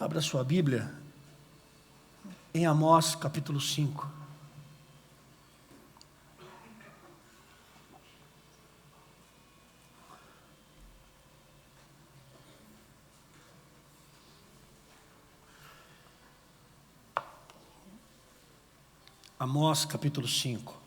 Abra sua Bíblia em Amós capítulo 5. Amós capítulo 5.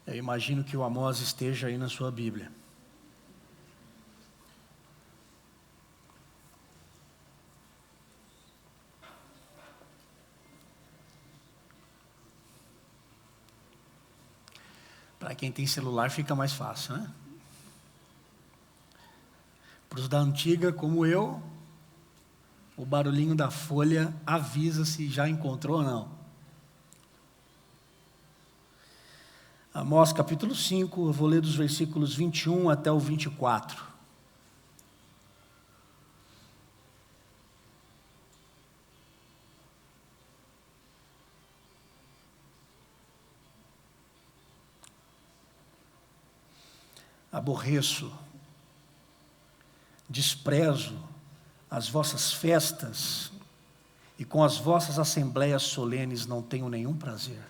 Eu imagino que o Amós esteja aí na sua Bíblia. Para quem tem celular fica mais fácil, né? Para os da antiga, como eu, o barulhinho da folha avisa se já encontrou ou não. Amós capítulo 5, eu vou ler dos versículos 21 até o 24. Aborreço, desprezo as vossas festas, e com as vossas assembleias solenes não tenho nenhum prazer.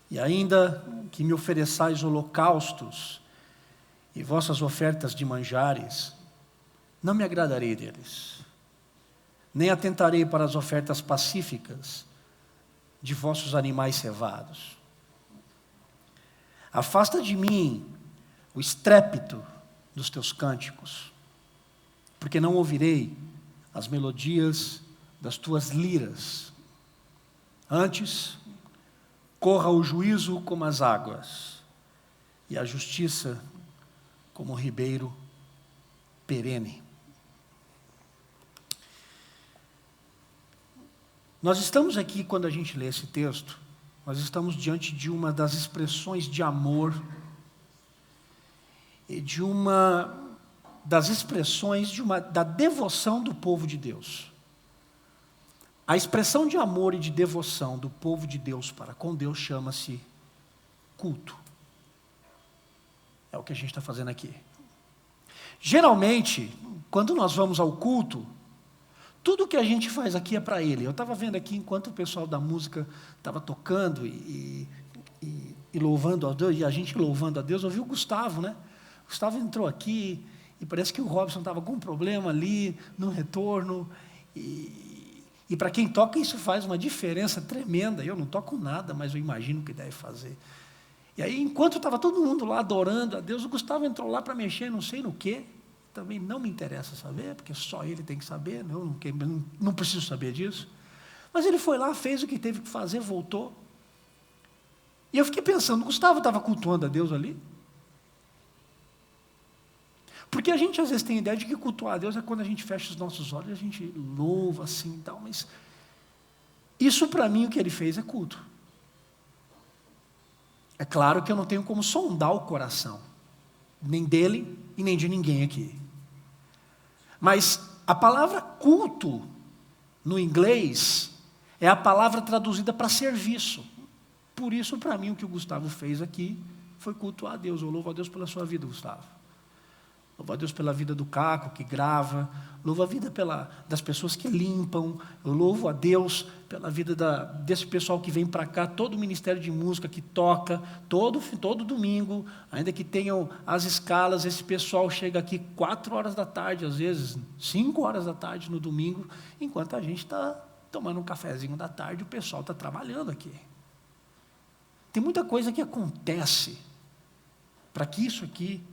E ainda que me ofereçais holocaustos e vossas ofertas de manjares, não me agradarei deles, nem atentarei para as ofertas pacíficas de vossos animais cevados. Afasta de mim o estrépito dos teus cânticos, porque não ouvirei as melodias das tuas liras. Antes, corra o juízo como as águas, e a justiça como o ribeiro perene. Nós estamos aqui, quando a gente lê esse texto, nós estamos diante de uma das expressões de amor e de uma das expressões da devoção do povo de Deus. A expressão de amor e de devoção do povo de Deus para com Deus chama-se culto. É o que a gente está fazendo aqui. Geralmente, quando nós vamos ao culto, tudo que a gente faz aqui é para Ele. Eu estava vendo aqui, enquanto o pessoal da música estava tocando e louvando a Deus, e a gente louvando a Deus, eu vi o Gustavo, né? O Gustavo entrou aqui, e parece que o Robson estava com um problema ali, no retorno, e para quem toca isso faz uma diferença tremenda. Eu não toco nada, mas eu imagino que deve fazer. E aí, enquanto estava todo mundo lá adorando a Deus, o Gustavo entrou lá para mexer, não sei no quê. Também não me interessa saber, porque só ele tem que saber, eu não preciso saber disso. Mas ele foi lá, fez o que teve que fazer, voltou. E eu fiquei pensando, o Gustavo estava cultuando a Deus ali? Porque a gente às vezes tem a ideia de que cultuar a Deus é quando a gente fecha os nossos olhos e a gente louva assim e tal, mas isso para mim o que ele fez é culto. É claro que eu não tenho como sondar o coração, nem dele e nem de ninguém aqui. Mas a palavra culto, no inglês, é a palavra traduzida para serviço. Por isso, para mim, o que o Gustavo fez aqui foi cultuar a Deus. Eu louvo a Deus pela sua vida, Gustavo. Louvo a Deus pela vida do Caco, que grava. Louvo a vida das pessoas que limpam. Eu louvo a Deus pela vida desse pessoal que vem para cá, todo o ministério de música que toca, todo domingo, ainda que tenham as escalas, esse pessoal chega aqui 4 horas da tarde, às vezes 5 horas da tarde no domingo, enquanto a gente está tomando um cafezinho da tarde, o pessoal está trabalhando aqui. Tem muita coisa que acontece para que isso aqui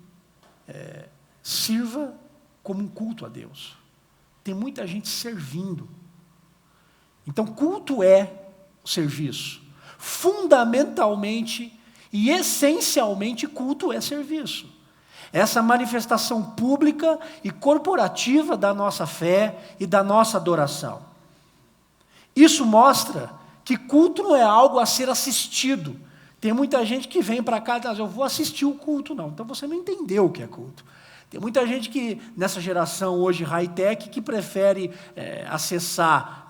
sirva como um culto a Deus. Tem muita gente servindo. Então, culto é serviço. Fundamentalmente e essencialmente, culto é serviço. Essa manifestação pública e corporativa da nossa fé e da nossa adoração. Isso mostra que culto não é algo a ser assistido. Tem muita gente que vem para cá e diz, eu vou assistir o culto. Não, então você não entendeu o que é culto. Tem muita gente que, nessa geração hoje high-tech, que prefere acessar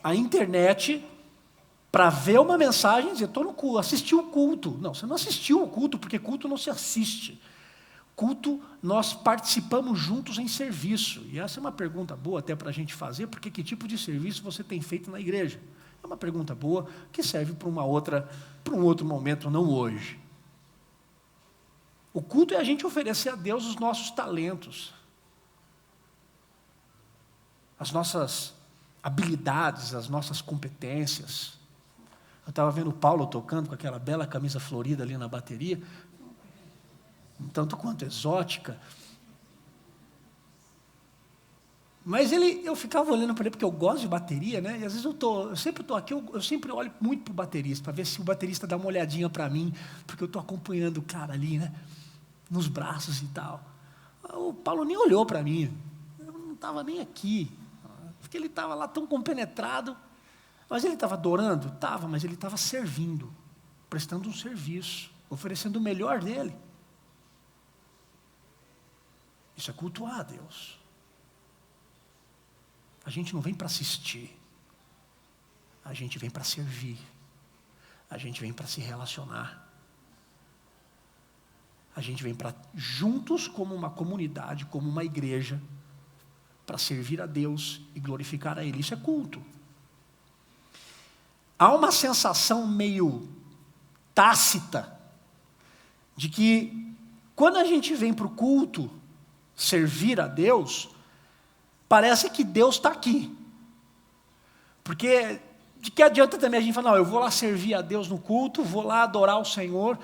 a internet para ver uma mensagem e dizer, estou no culto, assisti o culto. Não, você não assistiu o culto, porque culto não se assiste. Culto, nós participamos juntos em serviço. E essa é uma pergunta boa até para a gente fazer, porque que tipo de serviço você tem feito na igreja? É uma pergunta boa que serve para um outro momento, não hoje. O culto é a gente oferecer a Deus os nossos talentos, as nossas habilidades, as nossas competências. Eu estava vendo o Paulo tocando com aquela bela camisa florida ali na bateria, um tanto quanto exótica. Mas eu ficava olhando para ele, porque eu gosto de bateria, né? E às vezes eu sempre estou aqui, eu sempre olho muito para o baterista, para ver se o baterista dá uma olhadinha para mim, porque eu estou acompanhando o cara ali, né? Nos braços e tal. O Paulo nem olhou para mim, eu não estava nem aqui, porque ele estava lá tão compenetrado. Mas ele estava adorando? Estava, mas ele estava servindo, prestando um serviço, oferecendo o melhor dele. Isso é cultuar a Deus. A gente não vem para assistir, a gente vem para servir, a gente vem para se relacionar, a gente vem para juntos como uma comunidade, como uma igreja, para servir a Deus e glorificar a Ele. Isso é culto. Há uma sensação meio tácita de que quando a gente vem para o culto servir a Deus, parece que Deus está aqui. Porque de que adianta também a gente falar, não, eu vou lá servir a Deus no culto, vou lá adorar o Senhor,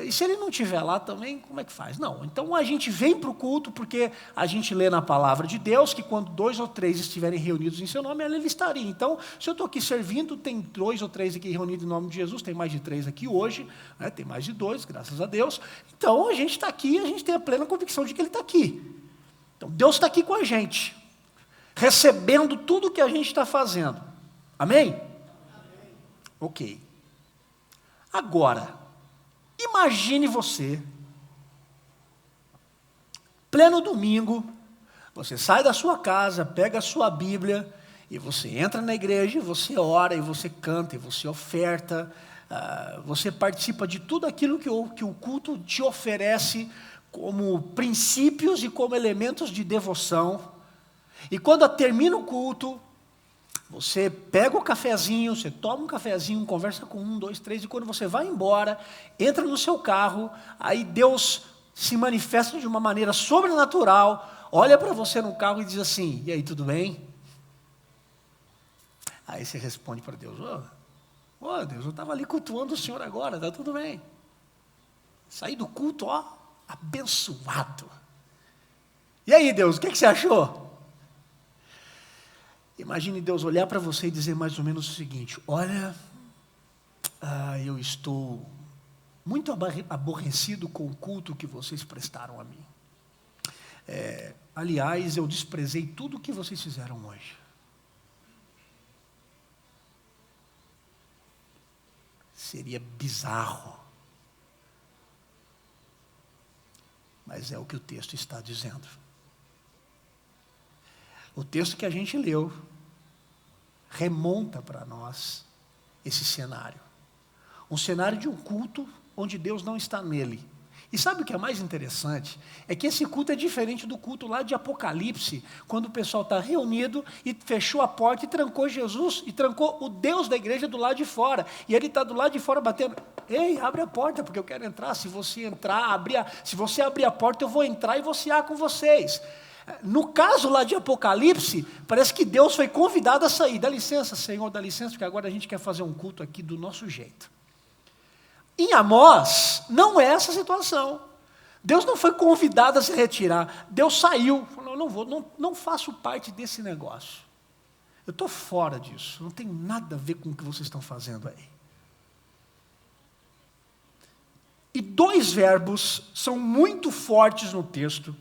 e se Ele não estiver lá também, como é que faz? Não, então a gente vem para o culto porque a gente lê na palavra de Deus que quando 2 ou 3 estiverem reunidos em seu nome, Ele estaria. Então, se eu estou aqui servindo, tem 2 ou 3 aqui reunidos em nome de Jesus, tem mais de 3 aqui hoje, né, tem mais de 2, graças a Deus. Então, a gente está aqui, a gente tem a plena convicção de que Ele está aqui. Então, Deus está aqui com a gente, recebendo tudo o que a gente está fazendo. Amém? Amém? Ok. Agora, imagine você, pleno domingo, você sai da sua casa, pega a sua Bíblia, e você entra na igreja, e você ora, e você canta, e você oferta, você participa de tudo aquilo que o culto te oferece como princípios e como elementos de devoção. E quando termina o culto, você pega o cafezinho, você toma um cafezinho, conversa com 1, 2, 3, e quando você vai embora, entra no seu carro, aí Deus se manifesta de uma maneira sobrenatural, olha para você no carro e diz assim, e aí, tudo bem? Aí você responde para Deus, Deus, eu estava ali cultuando o Senhor agora, está tudo bem. Saí do culto, abençoado. E aí, Deus, o que você achou? Imagine Deus olhar para você e dizer mais ou menos o seguinte, olha, eu estou muito aborrecido com o culto que vocês prestaram a mim. Aliás, eu desprezei tudo o que vocês fizeram hoje. Seria bizarro. Mas é o que o texto está dizendo. O texto que a gente leu remonta para nós esse cenário. Um cenário de um culto onde Deus não está nele. E sabe o que é mais interessante? É que esse culto é diferente do culto lá de Apocalipse, quando o pessoal está reunido e fechou a porta e trancou Jesus, e trancou o Deus da igreja do lado de fora. E ele está do lado de fora batendo, ei, abre a porta, porque eu quero entrar. Se você abrir a porta, eu vou entrar e vou cear com vocês. No caso lá de Apocalipse, parece que Deus foi convidado a sair. Dá licença, Senhor, dá licença, porque agora a gente quer fazer um culto aqui do nosso jeito. Em Amós, não é essa situação. Deus não foi convidado a se retirar. Deus saiu, falou, não faço parte desse negócio. Eu estou fora disso, não tem nada a ver com o que vocês estão fazendo aí. E 2 verbos são muito fortes no texto,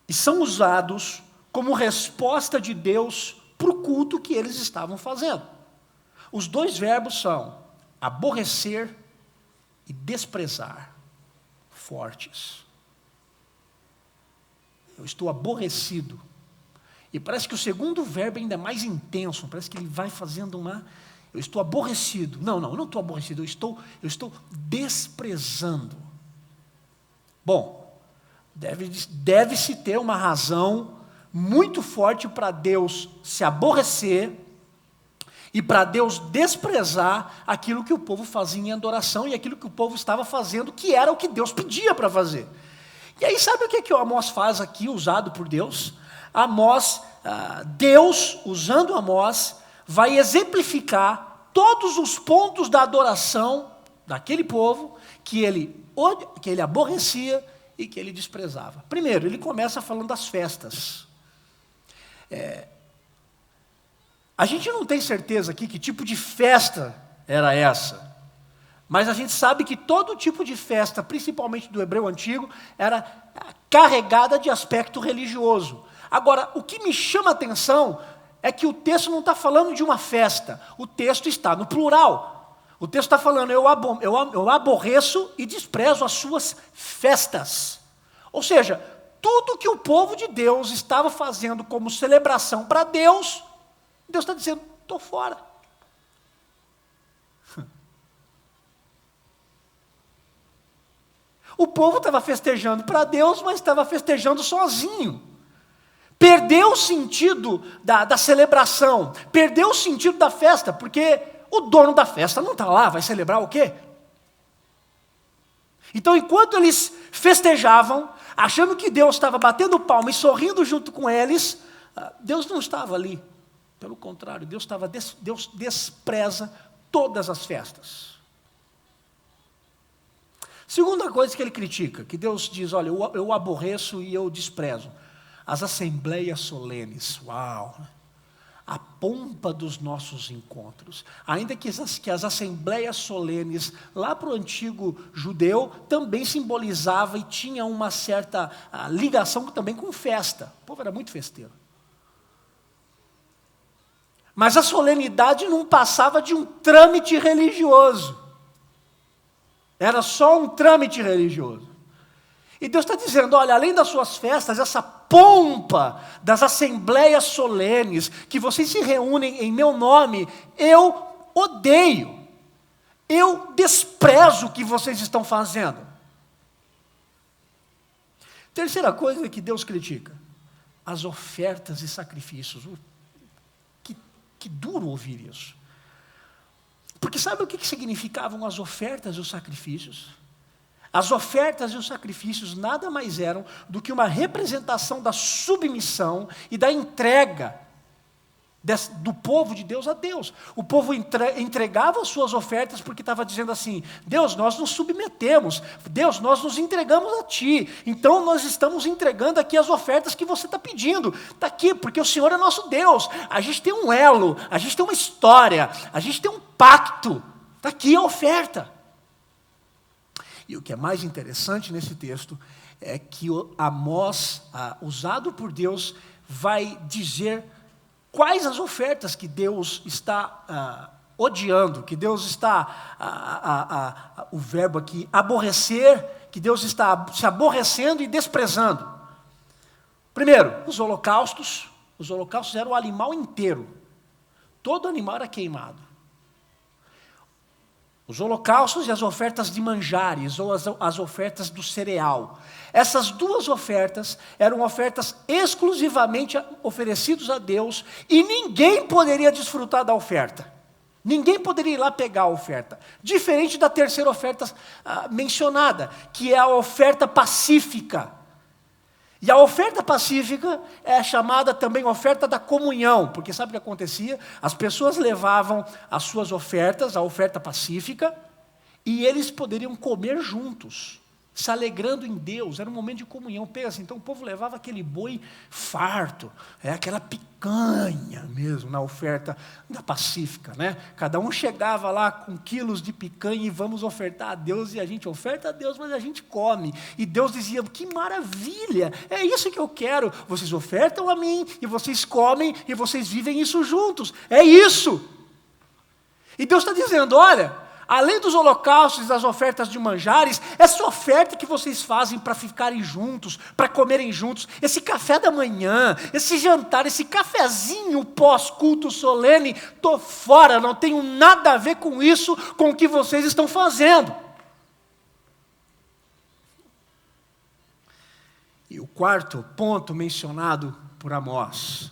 e são usados como resposta de Deus para o culto que eles estavam fazendo. Os 2 verbos são aborrecer e desprezar, fortes. Eu estou aborrecido. E parece que o segundo verbo ainda é mais intenso, parece que ele vai fazendo eu estou aborrecido. Não, eu não estou aborrecido, eu estou desprezando. Bom, deve-se ter uma razão muito forte para Deus se aborrecer e para Deus desprezar aquilo que o povo fazia em adoração e aquilo que o povo estava fazendo, que era o que Deus pedia para fazer. E aí sabe o que o Amós faz aqui, usado por Deus? Deus, usando Amós, vai exemplificar todos os pontos da adoração daquele povo que ele aborrecia e que ele desprezava. Primeiro, ele começa falando das festas. A gente não tem certeza aqui que tipo de festa era essa, mas a gente sabe que todo tipo de festa, principalmente do hebreu antigo, era carregada de aspecto religioso. Agora, o que me chama a atenção é que o texto não está falando de uma festa, o texto está no plural. O texto está falando, eu aborreço e desprezo as suas festas. Ou seja, tudo que o povo de Deus estava fazendo como celebração para Deus, Deus está dizendo, estou fora. O povo estava festejando para Deus, mas estava festejando sozinho. Perdeu o sentido da celebração, perdeu o sentido da festa, porque o dono da festa não está lá, vai celebrar o quê? Então, enquanto eles festejavam, achando que Deus estava batendo palma e sorrindo junto com eles, Deus não estava ali. Pelo contrário, Deus despreza todas as festas. Segunda coisa que ele critica, que Deus diz, olha, eu aborreço e eu desprezo. As assembleias solenes, uau! A pompa dos nossos encontros. Ainda que as assembleias solenes, lá para o antigo judeu, também simbolizava e tinha uma certa ligação também com festa. O povo era muito festeiro. Mas a solenidade não passava de um trâmite religioso. Era só um trâmite religioso. E Deus está dizendo, olha, além das suas festas, essa pompa das assembleias solenes, que vocês se reúnem em meu nome, eu odeio. Eu desprezo o que vocês estão fazendo. Terceira coisa que Deus critica, as ofertas e sacrifícios. Que duro ouvir isso. Porque sabe o que significavam as ofertas e os sacrifícios? As ofertas e os sacrifícios nada mais eram do que uma representação da submissão e da entrega do povo de Deus a Deus. O povo entregava as suas ofertas porque estava dizendo assim, Deus, nós nos submetemos, Deus, nós nos entregamos a Ti, então nós estamos entregando aqui as ofertas que você está pedindo, está aqui, porque o Senhor é nosso Deus, a gente tem um elo, a gente tem uma história, a gente tem um pacto, está aqui a oferta. E o que é mais interessante nesse texto é que Amós, usado por Deus, vai dizer quais as ofertas que Deus está odiando, que Deus está, o verbo aqui, aborrecer, que Deus está se aborrecendo e desprezando. Primeiro, os holocaustos eram o animal inteiro, todo animal era queimado. Os holocaustos e as ofertas de manjares, ou as ofertas do cereal. Essas duas ofertas eram ofertas exclusivamente oferecidas a Deus, e ninguém poderia desfrutar da oferta. Ninguém poderia ir lá pegar a oferta. Diferente da terceira oferta mencionada, que é a oferta pacífica. E a oferta pacífica é chamada também oferta da comunhão, porque sabe o que acontecia? As pessoas levavam as suas ofertas, a oferta pacífica, e eles poderiam comer juntos, se alegrando em Deus, era um momento de comunhão. Pensa, então o povo levava aquele boi farto, aquela picanha mesmo, na oferta da pacífica, né? Cada um chegava lá com quilos de picanha e vamos ofertar a Deus, e a gente oferta a Deus, mas a gente come. E Deus dizia, que maravilha, é isso que eu quero, vocês ofertam a mim, e vocês comem, e vocês vivem isso juntos, é isso. E Deus está dizendo, olha, além dos holocaustos e das ofertas de manjares, essa oferta que vocês fazem para ficarem juntos, para comerem juntos, esse café da manhã, esse jantar, esse cafezinho pós-culto solene, estou fora, não tenho nada a ver com isso, com o que vocês estão fazendo. E o quarto ponto mencionado por Amós: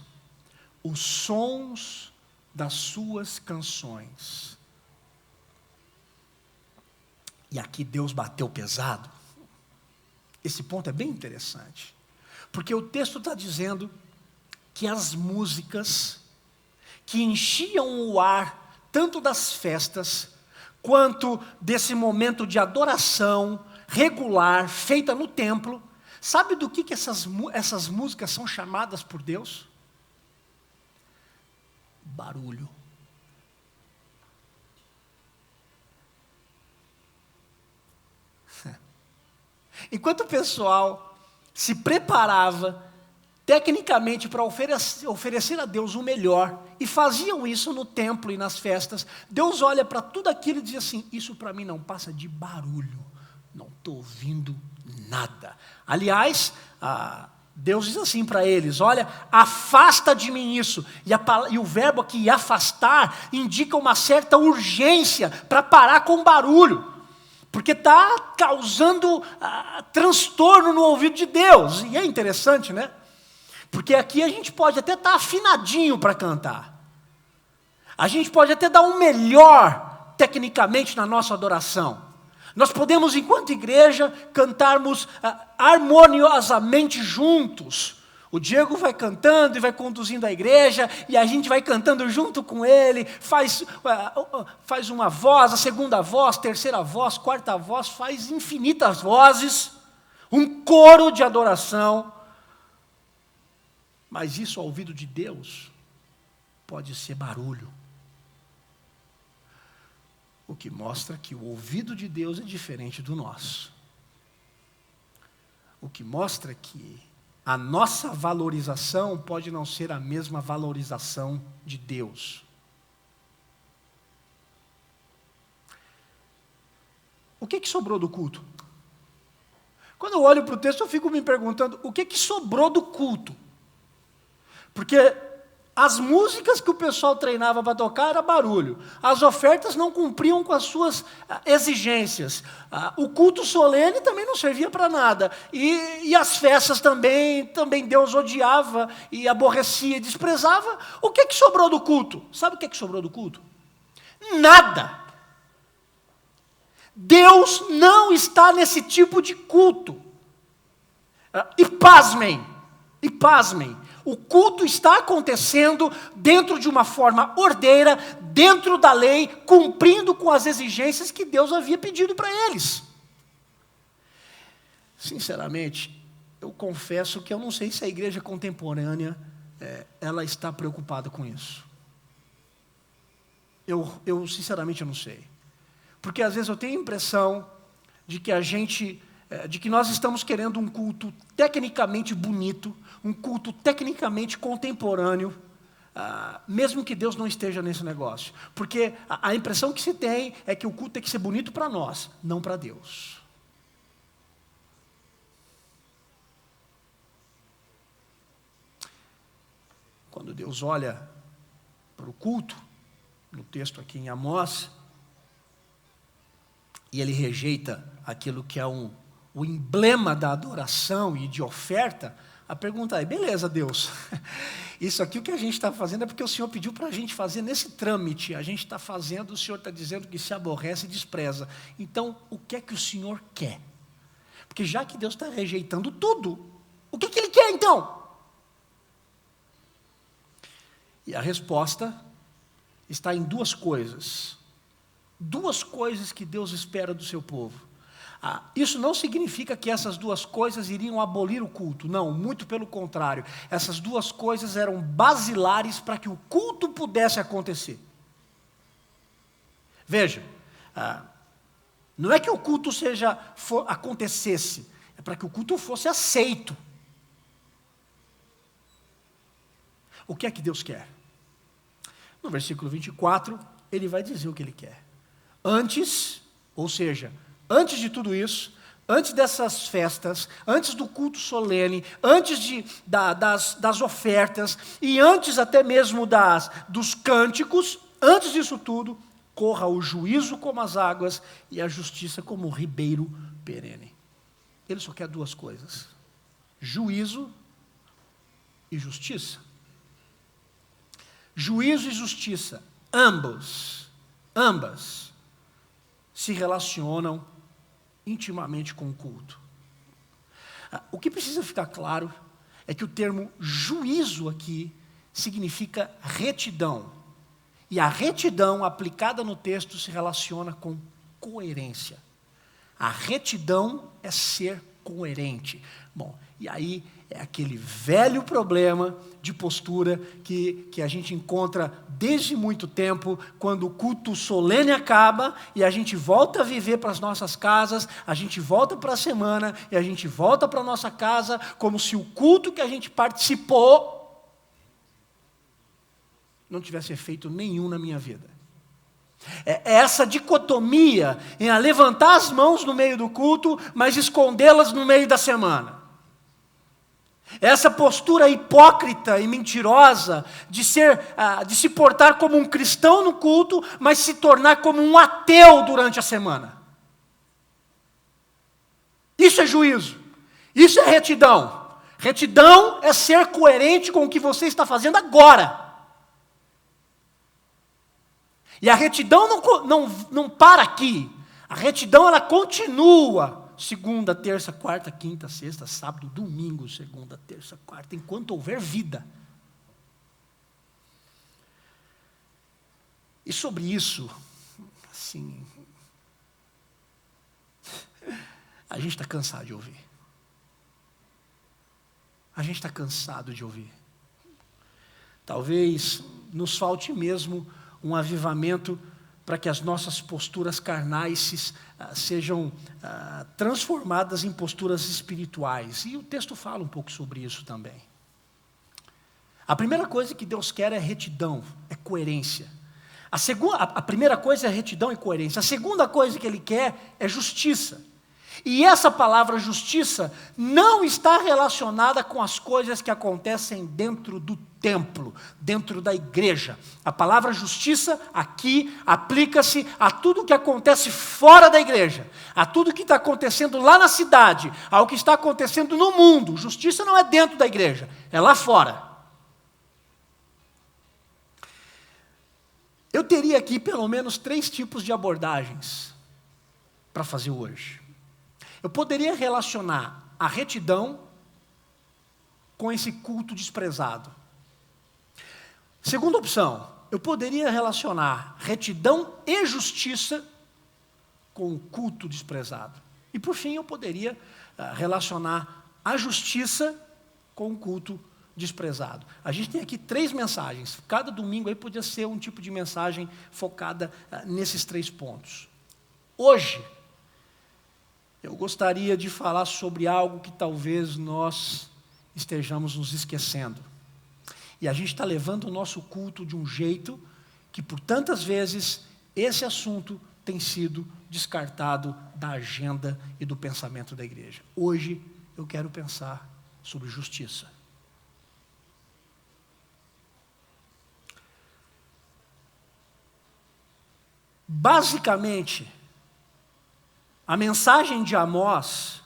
os sons das suas canções. E aqui Deus bateu pesado. Esse ponto é bem interessante, porque o texto está dizendo que as músicas que enchiam o ar, tanto das festas, quanto desse momento de adoração regular, feita no templo, sabe do que essas músicas são chamadas por Deus? Barulho. Enquanto o pessoal se preparava tecnicamente para oferecer a Deus o melhor, e faziam isso no templo e nas festas, Deus olha para tudo aquilo e diz assim: isso para mim não passa de barulho, não estou ouvindo nada. Aliás, Deus diz assim para eles: olha, afasta de mim isso. E o verbo aqui, afastar, indica uma certa urgência para parar com o barulho, porque está causando transtorno no ouvido de Deus. E é interessante, né? Porque aqui a gente pode até estar afinadinho para cantar. A gente pode até dar um melhor tecnicamente na nossa adoração. Nós podemos, enquanto igreja, cantarmos harmoniosamente juntos. O Diego vai cantando e vai conduzindo a igreja, e a gente vai cantando junto com ele, faz uma voz, a segunda voz, terceira voz, quarta voz, faz infinitas vozes, um coro de adoração. Mas isso ao ouvido de Deus pode ser barulho. O que mostra que o ouvido de Deus é diferente do nosso. O que mostra que a nossa valorização pode não ser a mesma valorização de Deus. O que sobrou do culto? Quando eu olho para o texto, eu fico me perguntando, o que sobrou do culto? Porque as músicas que o pessoal treinava para tocar era barulho. As ofertas não cumpriam com as suas exigências. O culto solene também não servia para nada. E as festas também Deus odiava e aborrecia e desprezava. O que sobrou do culto? Sabe o que sobrou do culto? Nada. Deus não está nesse tipo de culto. E pasmem, o culto está acontecendo dentro de uma forma ordeira, dentro da lei, cumprindo com as exigências que Deus havia pedido para eles. Sinceramente, eu confesso que eu não sei se a igreja contemporânea, ela está preocupada com isso. Eu sinceramente eu não sei. Porque às vezes eu tenho a impressão de que nós estamos querendo um culto tecnicamente bonito, um culto tecnicamente contemporâneo, mesmo que Deus não esteja nesse negócio. Porque a impressão que se tem é que o culto tem que ser bonito para nós, não para Deus. Quando Deus olha para o culto, no texto aqui em Amós, e ele rejeita aquilo que é o emblema da adoração e de oferta, a pergunta é: beleza, Deus, isso aqui o que a gente está fazendo é porque o Senhor pediu para a gente fazer nesse trâmite, a gente está fazendo, o Senhor está dizendo que se aborrece e despreza. Então, o que é que o Senhor quer? Porque já que Deus está rejeitando tudo, o que Ele quer então? E a resposta está em duas coisas. Duas coisas que Deus espera do seu povo. Isso não significa que essas duas coisas iriam abolir o culto. Não, muito pelo contrário. Essas duas coisas eram basilares para que o culto pudesse acontecer. Veja, não é que o culto acontecesse, é para que o culto fosse aceito. O que é que Deus quer? No versículo 24, ele vai dizer o que ele quer. Antes, ou seja, antes de tudo isso, antes dessas festas, antes do culto solene, antes das ofertas e antes até mesmo dos cânticos, antes disso tudo, corra o juízo como as águas e a justiça como o ribeiro perene. Ele só quer duas coisas: juízo e justiça. Juízo e justiça, ambas se relacionam intimamente com o culto. O que precisa ficar claro é que o termo juízo aqui significa retidão. E a retidão aplicada no texto se relaciona com coerência. A retidão é ser coerente. Bom, e aí é aquele velho problema de postura que a gente encontra desde muito tempo, quando o culto solene acaba e a gente volta a viver para as nossas casas, a gente volta para a semana e a gente volta para a nossa casa como se o culto que a gente participou não tivesse efeito nenhum na minha vida. É essa dicotomia em levantar as mãos no meio do culto, mas escondê-las no meio da semana. Essa postura hipócrita e mentirosa de se portar como um cristão no culto, mas se tornar como um ateu durante a semana. Isso é juízo. Isso é retidão. Retidão é ser coerente com o que você está fazendo agora. E a retidão não para aqui. A retidão, ela continua. Segunda, terça, quarta, quinta, sexta, sábado, domingo, segunda, terça, quarta, enquanto houver vida. E sobre isso, assim, a gente está cansado de ouvir. A gente está cansado de ouvir. Talvez nos falte mesmo um avivamento para que as nossas posturas carnais sejam transformadas em posturas espirituais. E o texto fala um pouco sobre isso também. A primeira coisa que Deus quer é retidão, é coerência. A primeira coisa é retidão e coerência. A segunda coisa que Ele quer é justiça. E essa palavra justiça não está relacionada com as coisas que acontecem dentro do templo, dentro da igreja. A palavra justiça aqui aplica-se a tudo que acontece fora da igreja, a tudo que está acontecendo lá na cidade, ao que está acontecendo no mundo. Justiça não é dentro da igreja, é lá fora. Eu teria aqui pelo menos 3 tipos de abordagens para fazer hoje. Eu poderia relacionar a retidão com esse culto desprezado. Segunda opção, eu poderia relacionar retidão e justiça com o culto desprezado. E por fim, eu poderia relacionar a justiça com o culto desprezado. A gente tem aqui 3 mensagens. Cada domingo aí podia ser um tipo de mensagem focada nesses 3 pontos. Hoje, eu gostaria de falar sobre algo que talvez nós estejamos nos esquecendo. E a gente está levando o nosso culto de um jeito que, por tantas vezes, esse assunto tem sido descartado da agenda e do pensamento da igreja. Hoje, eu quero pensar sobre justiça. Basicamente, a mensagem de Amós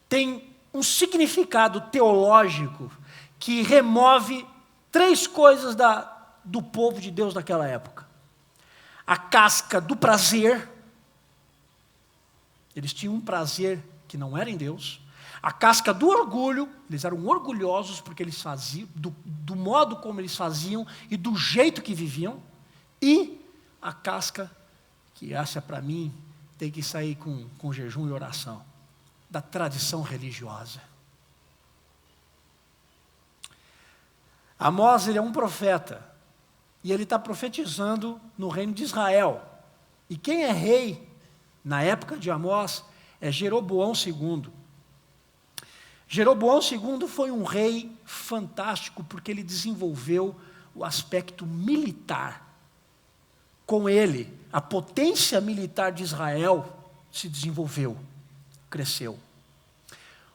tem um significado teológico que remove 3 coisas do povo de Deus naquela época. A casca do prazer, eles tinham um prazer que não era em Deus. A casca do orgulho, eles eram orgulhosos porque eles faziam, do modo como eles faziam e do jeito que viviam. E a casca, que essa para mim tem que sair com jejum e oração, da tradição religiosa. Amós, ele é um profeta, e ele está profetizando no reino de Israel. E quem é rei, na época de Amós, é Jeroboão II. Jeroboão II foi um rei fantástico, porque ele desenvolveu o aspecto militar. Com ele, a potência militar de Israel se desenvolveu, cresceu.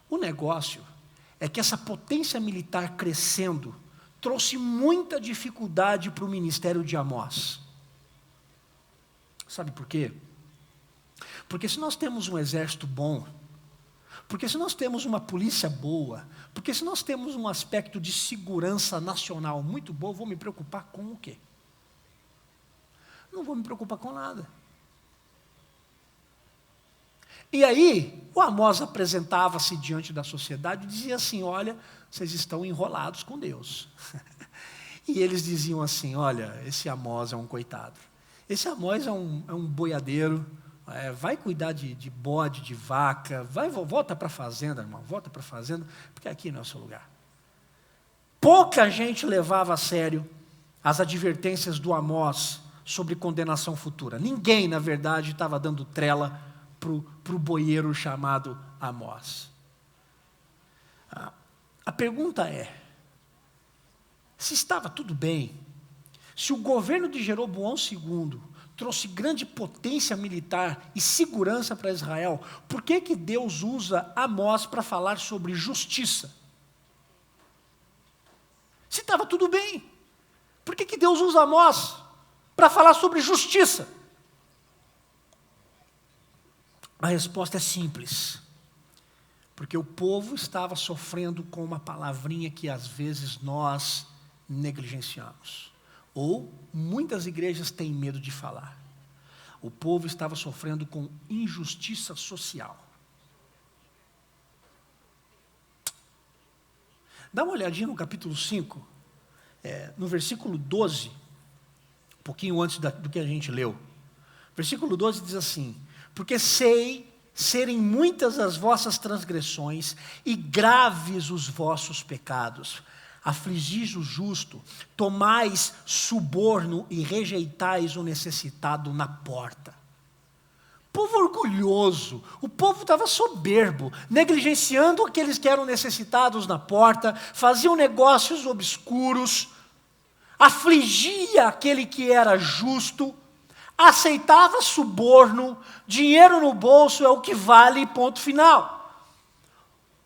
O negócio é que essa potência militar crescendo trouxe muita dificuldade para o ministério de Amós. Sabe por quê? Porque se nós temos um exército bom, porque se nós temos uma polícia boa, porque se nós temos um aspecto de segurança nacional muito bom, vou me preocupar com o quê? Não vou me preocupar com nada. E aí, o Amós apresentava-se diante da sociedade e dizia assim: olha, vocês estão enrolados com Deus. E eles diziam assim: olha, esse Amós é um coitado. Esse Amós é um boiadeiro, vai cuidar de bode, de vaca, volta para a fazenda, irmão, volta para a fazenda, porque aqui não é o seu lugar. Pouca gente levava a sério as advertências do Amós sobre condenação futura. Ninguém, na verdade, estava dando trela para o boieiro chamado Amós. A pergunta é, se estava tudo bem, se o governo de Jeroboão II trouxe grande potência militar e segurança para Israel, por que Deus usa Amós para falar sobre justiça? Se estava tudo bem, por que Deus usa Amós para falar sobre justiça? A resposta é simples. Porque o povo estava sofrendo com uma palavrinha que às vezes nós negligenciamos. Ou muitas igrejas têm medo de falar. O povo estava sofrendo com injustiça social. Dá uma olhadinha no capítulo 5, no versículo 12, um pouquinho antes do que a gente leu. Versículo 12 diz assim: porque sei serem muitas as vossas transgressões e graves os vossos pecados. Afligis o justo, tomais suborno e rejeitais o necessitado na porta. Povo orgulhoso, o povo estava soberbo, negligenciando aqueles que eram necessitados na porta, faziam negócios obscuros, afligia aquele que era justo, aceitava suborno, dinheiro no bolso é o que vale, ponto final.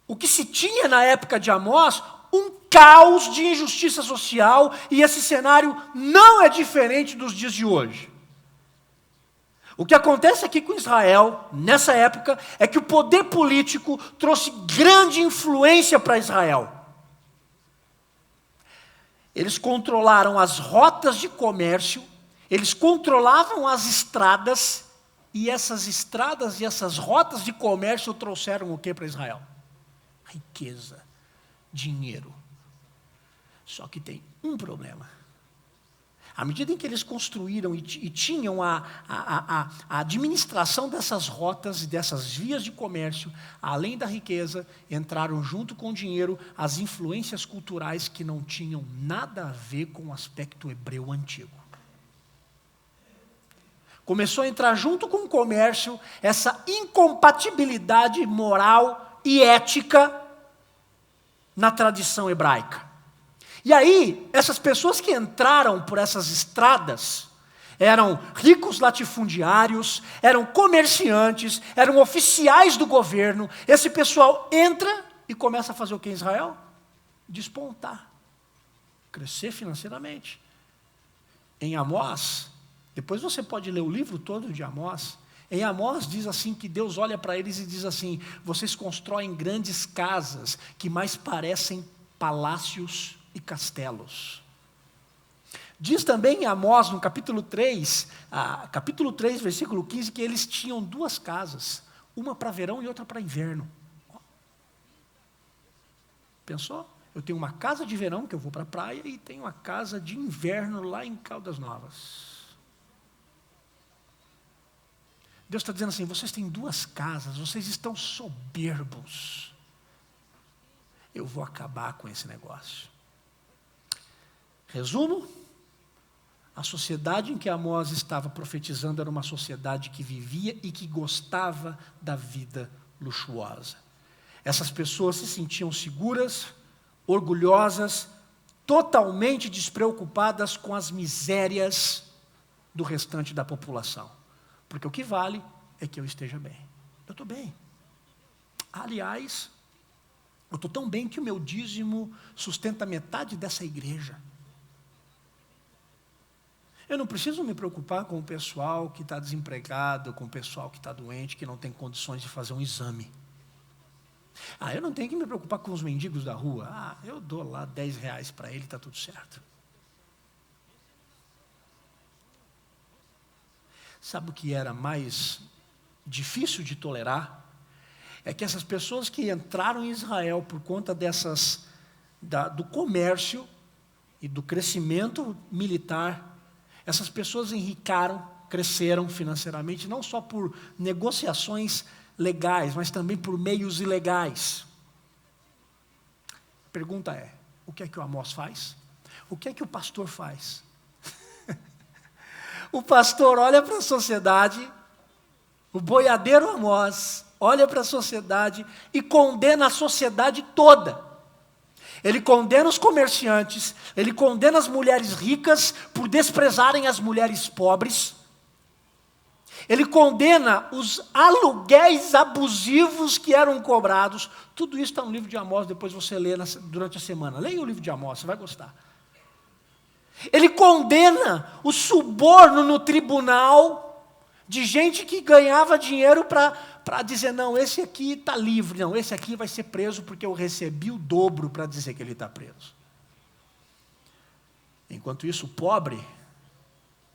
O que se tinha na época de Amós, um caos de injustiça social, e esse cenário não é diferente dos dias de hoje. O que acontece aqui com Israel, nessa época, é que o poder político trouxe grande influência para Israel. Eles controlaram as rotas de comércio, eles controlavam as estradas, e essas estradas e essas rotas de comércio trouxeram o que para Israel? Riqueza, dinheiro. Só que tem um problema. À medida em que eles construíram e tinham a administração dessas rotas e dessas vias de comércio, além da riqueza, entraram junto com o dinheiro as influências culturais que não tinham nada a ver com o aspecto hebreu antigo. Começou a entrar junto com o comércio essa incompatibilidade moral e ética na tradição hebraica. E aí, essas pessoas que entraram por essas estradas, eram ricos latifundiários, eram comerciantes, eram oficiais do governo. Esse pessoal entra e começa a fazer o que em Israel? Despontar, crescer financeiramente. Em Amós, depois você pode ler o livro todo de Amós. Em Amós diz assim que Deus olha para eles e diz assim: vocês constroem grandes casas que mais parecem palácios e castelos. Diz também em Amós, no capítulo 3, versículo 15, que eles tinham duas casas, uma para verão e outra para inverno. Pensou? Eu tenho uma casa de verão, que eu vou para a praia, e tenho uma casa de inverno lá em Caldas Novas. Deus está dizendo assim: vocês têm duas casas, vocês estão soberbos. Eu vou acabar com esse negócio. Resumo: a sociedade em que Amós estava profetizando era uma sociedade que vivia e que gostava da vida luxuosa. Essas pessoas se sentiam seguras, orgulhosas, totalmente despreocupadas com as misérias do restante da população. Porque o que vale é que eu esteja bem. Eu estou bem. Aliás, eu estou tão bem que o meu dízimo sustenta metade dessa igreja. Eu não preciso me preocupar com o pessoal que está desempregado, com o pessoal que está doente, que não tem condições de fazer um exame. Eu não tenho que me preocupar com os mendigos da rua. Eu dou lá R$10 para ele, está tudo certo. Sabe o que era mais difícil de tolerar? É que essas pessoas que entraram em Israel por conta do comércio e do crescimento militar, essas pessoas enricaram, cresceram financeiramente, não só por negociações legais, mas também por meios ilegais. A pergunta é, o que é que o Amós faz? O que é que o pastor faz? O pastor olha para a sociedade, o boiadeiro Amós olha para a sociedade e condena a sociedade toda. Ele condena os comerciantes, ele condena as mulheres ricas por desprezarem as mulheres pobres. Ele condena os aluguéis abusivos que eram cobrados. Tudo isso está no livro de Amós, depois você lê durante a semana. Leia o livro de Amós, você vai gostar. Ele condena o suborno no tribunal de gente que ganhava dinheiro para dizer, não, esse aqui está livre, não, esse aqui vai ser preso porque eu recebi o dobro para dizer que ele está preso. Enquanto isso, o pobre,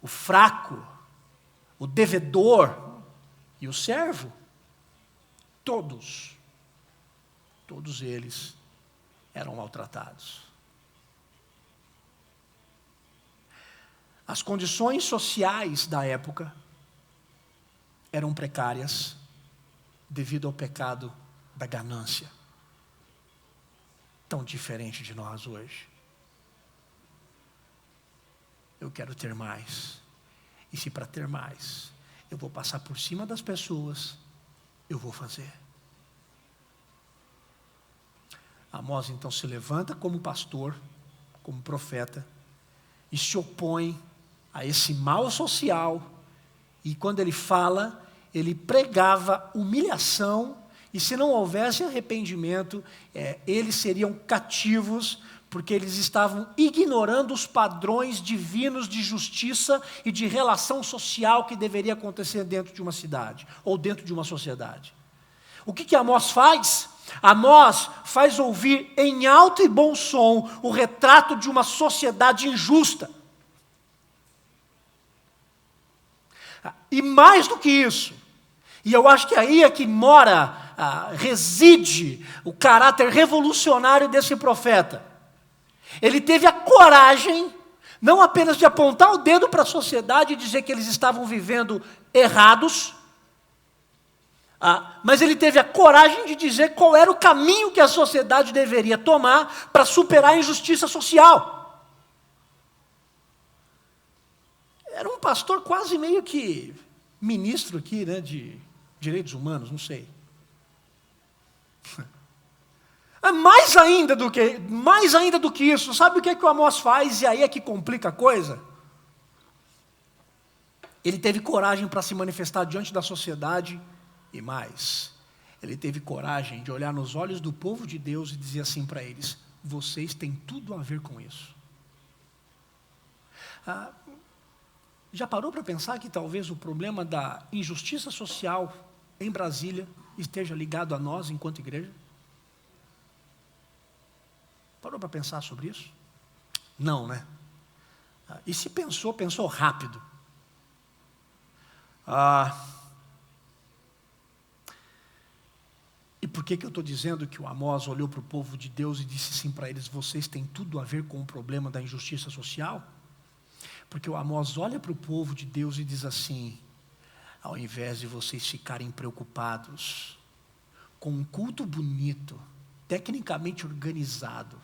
o fraco, o devedor e o servo, todos eles eram maltratados. As condições sociais da época eram precárias devido ao pecado da ganância, tão diferente de nós hoje. Eu quero ter mais. E se para ter mais, eu vou passar por cima das pessoas, eu vou fazer. Amós então se levanta como pastor, como profeta, e se opõe a esse mal social. E quando ele fala, ele pregava humilhação, e se não houvesse arrependimento, eles seriam cativos, porque eles estavam ignorando os padrões divinos de justiça e de relação social que deveria acontecer dentro de uma cidade, ou dentro de uma sociedade. O que Amós faz? Amós faz ouvir em alto e bom som o retrato de uma sociedade injusta. E mais do que isso, e eu acho que aí é que reside o caráter revolucionário desse profeta. Ele teve a coragem, não apenas de apontar o dedo para a sociedade e dizer que eles estavam vivendo errados, mas ele teve a coragem de dizer qual era o caminho que a sociedade deveria tomar para superar a injustiça social. Era um pastor quase meio que ministro aqui, né, de direitos humanos, não sei. Mais ainda do que isso, sabe o que o Amós faz? E aí é que complica a coisa. Ele teve coragem para se manifestar diante da sociedade, e mais, ele teve coragem de olhar nos olhos do povo de Deus e dizer assim para eles, vocês têm tudo a ver com isso. Já parou para pensar que talvez o problema da injustiça social em Brasília esteja ligado a nós enquanto igreja? Parou para pensar sobre isso? Não, né? E se pensou rápido. E por que eu estou dizendo que o Amós olhou para o povo de Deus e disse assim para eles, vocês têm tudo a ver com o problema da injustiça social? Porque o Amós olha para o povo de Deus e diz assim, ao invés de vocês ficarem preocupados com um culto bonito, tecnicamente organizado,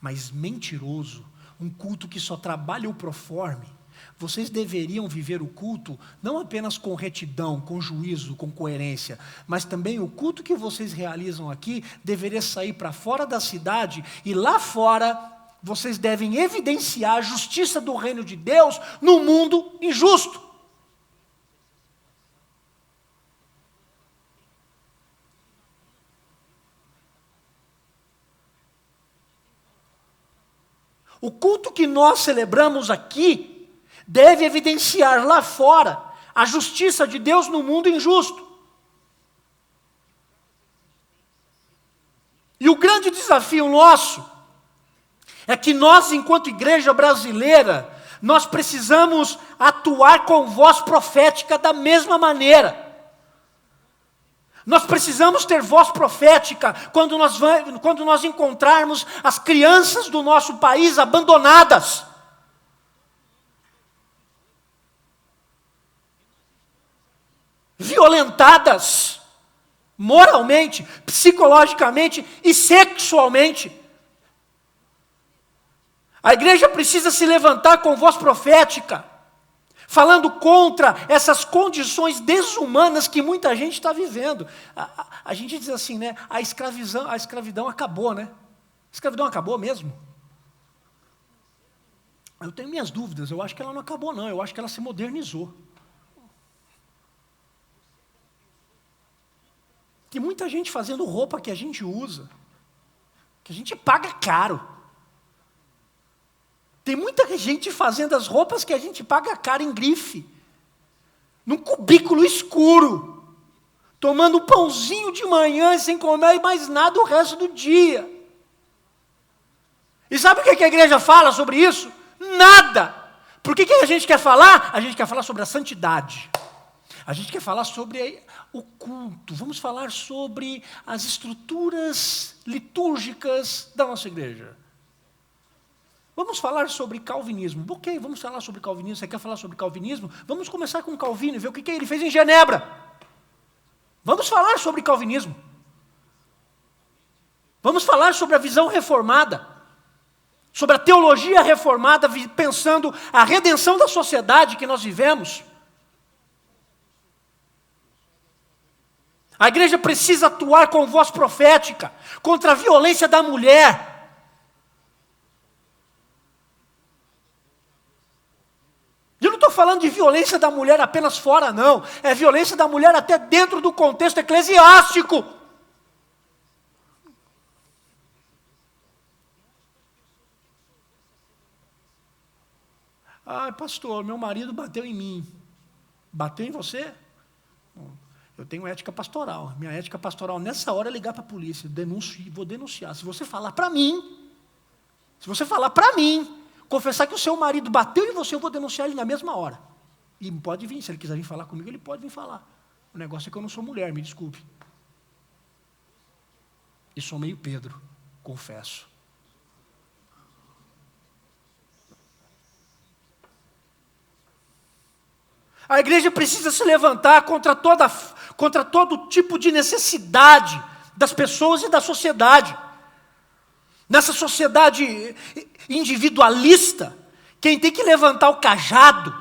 mas mentiroso, um culto que só trabalha o proforme, vocês deveriam viver o culto não apenas com retidão, com juízo, com coerência, mas também o culto que vocês realizam aqui deveria sair para fora da cidade e lá fora vocês devem evidenciar a justiça do reino de Deus no mundo injusto. O culto que nós celebramos aqui deve evidenciar lá fora a justiça de Deus no mundo injusto. E o grande desafio nosso é que nós, enquanto igreja brasileira, nós precisamos atuar com voz profética da mesma maneira. Nós precisamos ter voz profética quando nós encontrarmos as crianças do nosso país abandonadas. Violentadas, moralmente, psicologicamente e sexualmente. A igreja precisa se levantar com voz profética, falando contra essas condições desumanas que muita gente está vivendo. A gente diz assim, né? A escravidão acabou, né? A escravidão acabou mesmo? Eu tenho minhas dúvidas, eu acho que ela não acabou não, eu acho que ela se modernizou. Tem muita gente fazendo roupa que a gente usa, que a gente paga caro. Tem muita gente fazendo as roupas que a gente paga caro em grife, num cubículo escuro, tomando um pãozinho de manhã sem comer mais nada o resto do dia. E sabe o que a igreja fala sobre isso? Nada! Por que a gente quer falar? A gente quer falar sobre a santidade. A gente quer falar sobre o culto. Vamos falar sobre as estruturas litúrgicas da nossa igreja. Vamos falar sobre calvinismo. Ok, vamos falar sobre calvinismo. Você quer falar sobre calvinismo? Vamos começar com Calvino e ver o que ele fez em Genebra. Vamos falar sobre calvinismo. Vamos falar sobre a visão reformada, sobre a teologia reformada, pensando a redenção da sociedade que nós vivemos. A igreja precisa atuar com voz profética contra a violência da mulher. Eu não estou falando de violência da mulher apenas fora, não. É violência da mulher até dentro do contexto eclesiástico. Ah, pastor, meu marido bateu em mim. Bateu em você? Eu tenho ética pastoral. Minha ética pastoral nessa hora é ligar para a polícia. Vou denunciar. Se você falar para mim, confessar que o seu marido bateu em você, eu vou denunciar ele na mesma hora. E pode vir, se ele quiser vir falar comigo, ele pode vir falar. O negócio é que eu não sou mulher, me desculpe. E sou meio Pedro, confesso. A igreja precisa se levantar contra todo tipo de necessidade das pessoas e da sociedade. Nessa sociedade individualista, quem tem que levantar o cajado,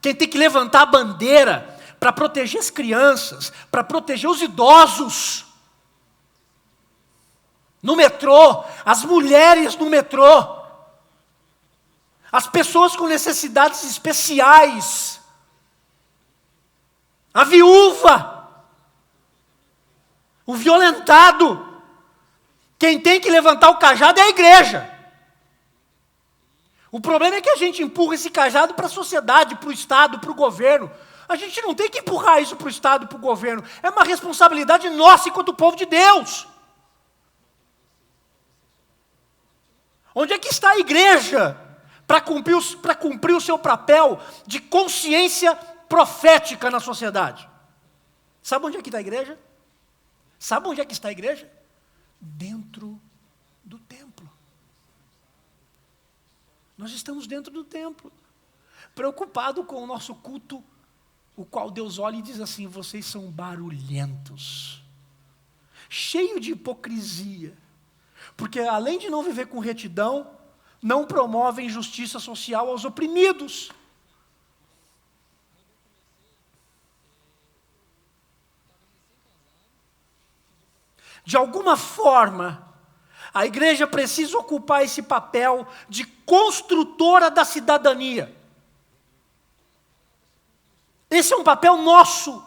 quem tem que levantar a bandeira para proteger as crianças, para proteger os idosos. No metrô, as mulheres no metrô, as pessoas com necessidades especiais, a viúva, o violentado. Quem tem que levantar o cajado é a igreja. O problema é que a gente empurra esse cajado para a sociedade, para o Estado, para o governo. A gente não tem que empurrar isso para o Estado, para o governo. É uma responsabilidade nossa enquanto povo de Deus. Onde é que está a igreja para cumprir o seu papel de consciência profética na sociedade? Sabe onde é que está a igreja? Sabe onde é que está a igreja? Dentro do templo. Nós estamos dentro do templo, preocupado com o nosso culto, o qual Deus olha e diz assim: vocês são barulhentos, cheio de hipocrisia, porque além de não viver com retidão, não promovem justiça social aos oprimidos. De alguma forma, A igreja precisa ocupar esse papel de construtora da cidadania. Esse é um papel nosso.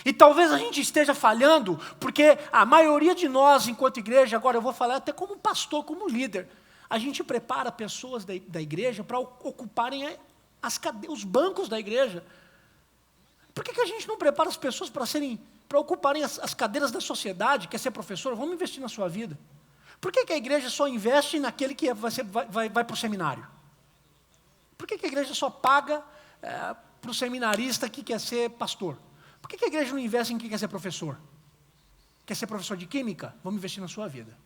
E talvez a gente esteja falhando, porque a maioria de nós, enquanto igreja, agora eu vou falar até como pastor, como líder, a gente prepara pessoas da igreja para ocuparem os bancos da igreja. Por que a gente não prepara as pessoas para ocuparem as cadeiras da sociedade? Quer ser professor? Vamos investir na sua vida. Por que a igreja só investe naquele que vai para o seminário? Por que a igreja só paga para o seminarista que quer ser pastor? Por que a igreja não investe em quem quer ser professor? Quer ser professor de química? Vamos investir na sua vida.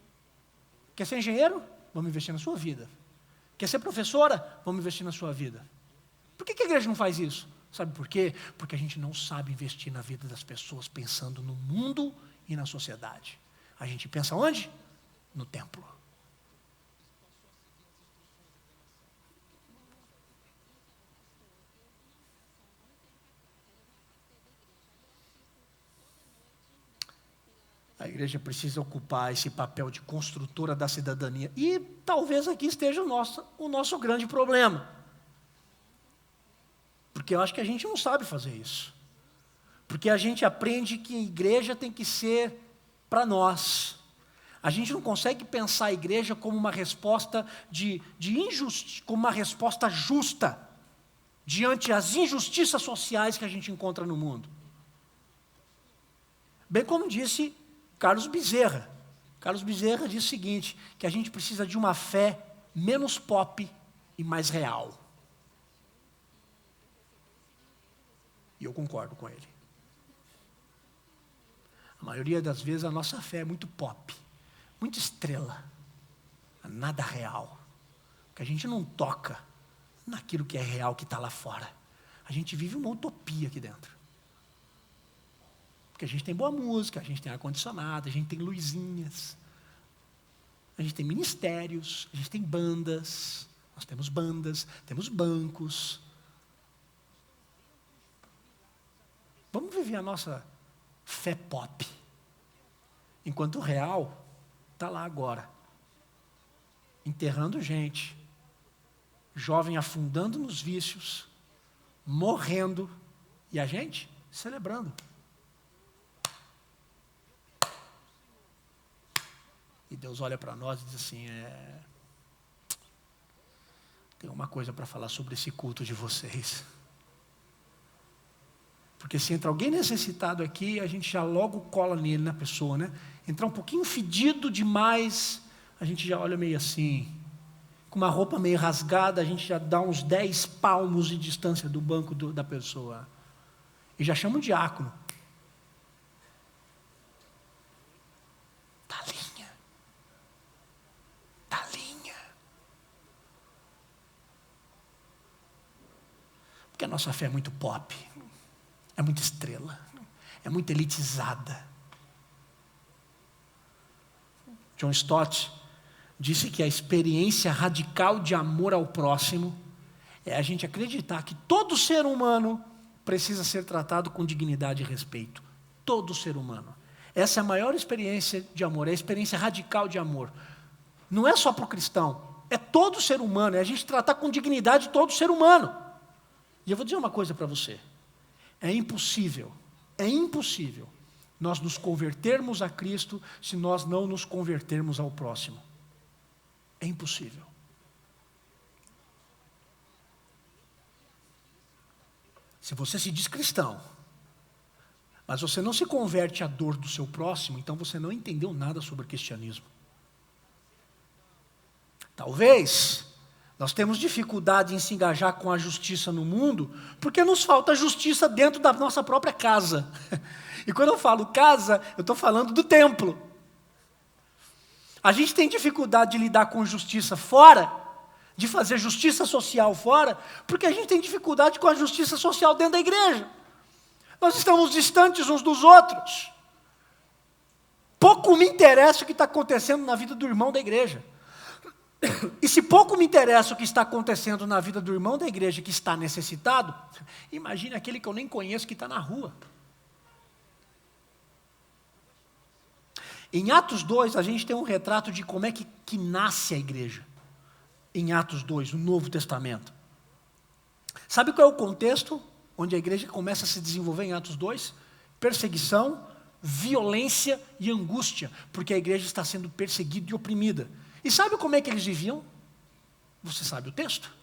Quer ser engenheiro? Vamos investir na sua vida. Quer ser professora? Vamos investir na sua vida. Por que a igreja não faz isso? Sabe por quê? Porque a gente não sabe investir na vida das pessoas pensando no mundo e na sociedade. A gente pensa onde? No templo. A igreja precisa ocupar esse papel de construtora da cidadania. E talvez aqui esteja o nosso grande problema. Porque eu acho que a gente não sabe fazer isso. Porque a gente aprende que a igreja tem que ser para nós. A gente não consegue pensar a igreja como uma resposta como uma resposta justa diante das injustiças sociais que a gente encontra no mundo. Bem como disse Carlos Bezerra. Carlos Bezerra diz o seguinte, que a gente precisa de uma fé menos pop e mais real. E eu concordo com ele. A maioria das vezes a nossa fé é muito pop, muito estrela, nada real. Porque a gente não toca naquilo que é real, que está lá fora. A gente vive uma utopia aqui dentro. Porque a gente tem boa música, a gente tem ar-condicionado, a gente tem luzinhas, a gente tem ministérios, a gente tem bandas, nós temos bandas, temos bancos. Vamos viver a nossa fé pop, enquanto o real está lá agora, enterrando gente, jovem afundando nos vícios, morrendo, e a gente celebrando. E Deus olha para nós e diz assim, tem uma coisa para falar sobre esse culto de vocês. Porque se entra alguém necessitado aqui, a gente já logo cola nele, na pessoa, né? Entrar um pouquinho fedido demais, a gente já olha meio assim. Com uma roupa meio rasgada, a gente já dá uns 10 palmos de distância do banco da pessoa. E já chama o diácono. Porque a nossa fé é muito pop, é muito estrela, é muito elitizada. John Stott disse que a experiência radical de amor ao próximo é a gente acreditar que todo ser humano precisa ser tratado com dignidade e respeito. Todo ser humano. Essa é a maior experiência de amor, é a experiência radical de amor. Não é só para o cristão, é todo ser humano, é a gente tratar com dignidade todo ser humano. E eu vou dizer uma coisa para você. É impossível nós nos convertermos a Cristo se nós não nos convertermos ao próximo. É impossível. Se você se diz cristão, mas você não se converte à dor do seu próximo, então você não entendeu nada sobre o cristianismo. Talvez nós temos dificuldade em se engajar com a justiça no mundo, porque nos falta justiça dentro da nossa própria casa. E quando eu falo casa, eu estou falando do templo. A gente tem dificuldade de lidar com justiça fora, de fazer justiça social fora, porque a gente tem dificuldade com a justiça social dentro da igreja. Nós estamos distantes uns dos outros. Pouco me interessa o que está acontecendo na vida do irmão da igreja. E se pouco me interessa o que está acontecendo na vida do irmão da igreja que está necessitado, imagine aquele que eu nem conheço que está na rua. Em Atos 2, a gente tem um retrato de como é que nasce a igreja. Em Atos 2, no Novo Testamento. Sabe qual é o contexto onde a igreja começa a se desenvolver em Atos 2? Perseguição, violência e angústia, porque a igreja está sendo perseguida e oprimida. E sabe como é que eles viviam? Você sabe o texto?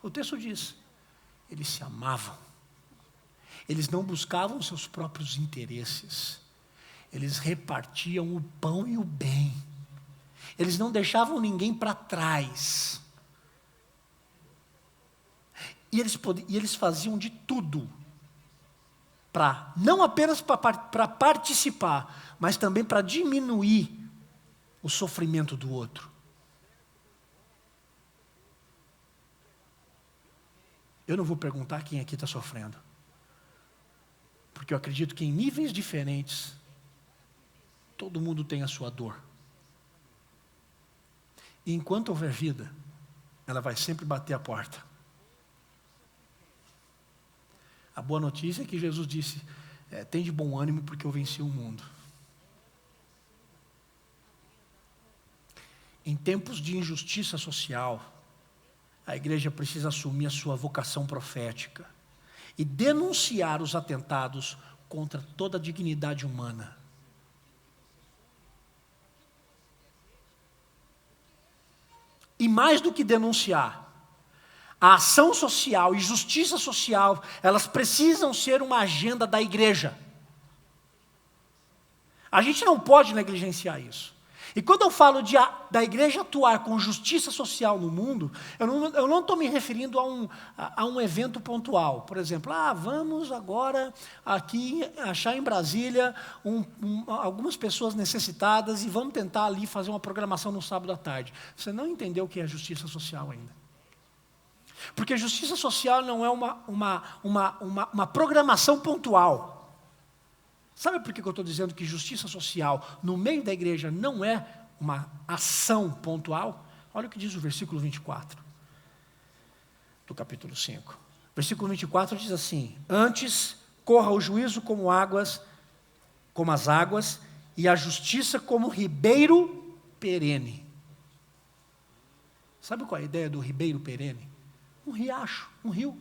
O texto diz, eles se amavam. Eles não buscavam seus próprios interesses. Eles repartiam o pão e o bem. Eles não deixavam ninguém para trás. E eles faziam de tudo não apenas para participar, mas também para diminuir o sofrimento do outro. Eu não vou perguntar quem aqui está sofrendo, porque eu acredito que em níveis diferentes, todo mundo tem a sua dor. E enquanto houver vida, ela vai sempre bater a porta. A boa notícia é que Jesus disse, tem de bom ânimo porque eu venci o mundo. Em tempos de injustiça social, a igreja precisa assumir a sua vocação profética e denunciar os atentados contra toda a dignidade humana. E mais do que denunciar, a ação social e justiça social, elas precisam ser uma agenda da igreja. A gente não pode negligenciar isso. E quando eu falo da igreja atuar com justiça social no mundo, eu não estou me referindo a um evento pontual. Por exemplo, vamos agora aqui achar em Brasília algumas pessoas necessitadas e vamos tentar ali fazer uma programação no sábado à tarde. Você não entendeu o que é justiça social ainda. Porque justiça social não é uma programação pontual. Sabe por que eu estou dizendo que justiça social no meio da igreja não é uma ação pontual? Olha o que diz o versículo 24 do capítulo 5. Versículo 24 diz assim, antes corra o juízo como as águas, e a justiça como ribeiro perene. Sabe qual é a ideia do ribeiro perene? Um riacho, um rio.